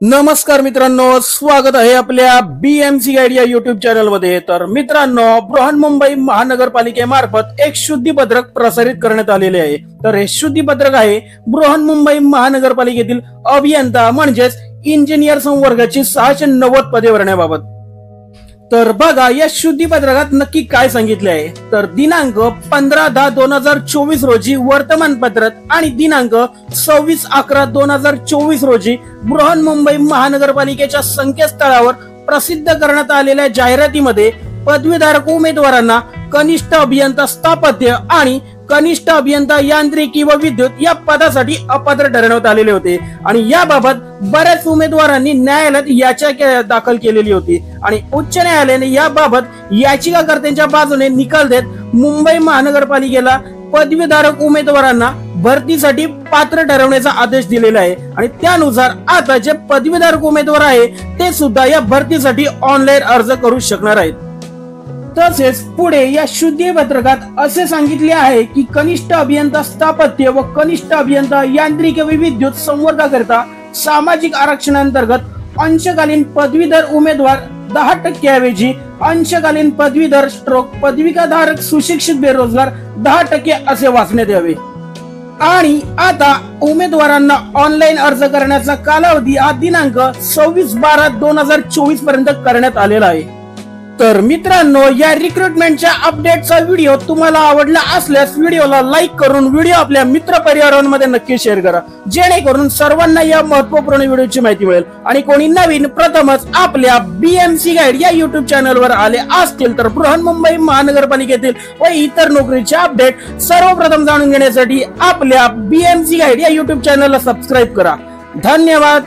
नमस्कार मित्रांनो, स्वागत आहे आपल्या बीएमसी गाईड या युट्यूब चॅनल मध्ये। तर मित्रांनो, बृहन्मुंबई महानगरपालिकेमार्फत एक शुद्धीपत्रक प्रसारित करण्यात आलेले आहे। तर हे शुद्धीपत्रक आहे बृहन्मुंबई महानगरपालिकेतील अभियंता म्हणजेच इंजिनियर संवर्गाची 690 पदे भरण्याबाबत। तर बघा या शुद्धीपत्रकात नक्की काय सांगितले आहे। तर दिनांक 15/10/2024 रोजी वर्तमानपत्रात आणि दिनांक 26/11/2024 रोजी बृहन्मुंबई महानगरपालिकेच्या संकेतस्थळावर प्रसिद्ध करण्यात आलेल्या जाहिरातीमध्ये पदवीधारक उमेदवारांना कनिष्ठ अभियंता स्थापत्य आणि कनिष्ठ अभियंता यांत्रिकी व विद्युत या पदासाठी अपात्र ठरवण्यात आलेले होते। आणि याबाबत बऱ्याच उमेदवारांनी न्यायालयात याचिका दाखल केलेली होती आणि उच्च न्यायालयाने याबाबत याचिकाकर्त्यांच्या बाजूने निकाल देत मुंबई महानगरपालिकेला पदवीधारक उमेदवारांना भरतीसाठी पात्र ठरवण्याचा आदेश दिलेला आहे। आणि त्यानुसार आता जे पदवीधारक उमेदवार आहे ते सुद्धा या भरतीसाठी ऑनलाईन अर्ज करू शकणार आहेत। तसेच पुढे या शुद्धीपत्रकात असे सांगितले आहे की कनिष्ठ अभियंता स्थापत्य व कनिष्ठ अभियंता यांत्रिकी व विद्युत संवर्गाकरिता सामाजिक आरक्षणांतर्गत अंशकालीन पदवीधर उमेदवार 10% ऐवजी अंशकालीन पदवीधर स्ट्रोक पदविकाधारक सुशिक्षित बेरोजगार 10% असे वाचण्यात यावे। आणि आता उमेदवारांना ऑनलाईन अर्ज करण्याचा कालावधी हा दिनांक 26/12/2024 पर्यंत करण्यात आलेला आहे। तर मित्रांनो, या रिक्रुटमेंटच्या अपडेटचा व्हिडिओ तुम्हाला आवडला असल्यास व्हिडिओला लाईक करून व्हिडिओ आपल्या मित्र परिवारांमध्ये नक्की शेअर करा, जेणेकरून सर्वांना या महत्त्वपूर्ण व्हिडिओची माहिती मिळेल। आणि कोणी नवीन प्रथमच आपल्या बीएमसी गाईड या युट्यूब चॅनलवर आले असतील तर बृहन्मुंबई महानगरपालिकेतील व इतर नोकरीचे अपडेट सर्वप्रथम जाणून घेण्यासाठी आपल्या बीएमसी गाईड या युट्यूब चॅनलला सबस्क्राईब करा। धन्यवाद।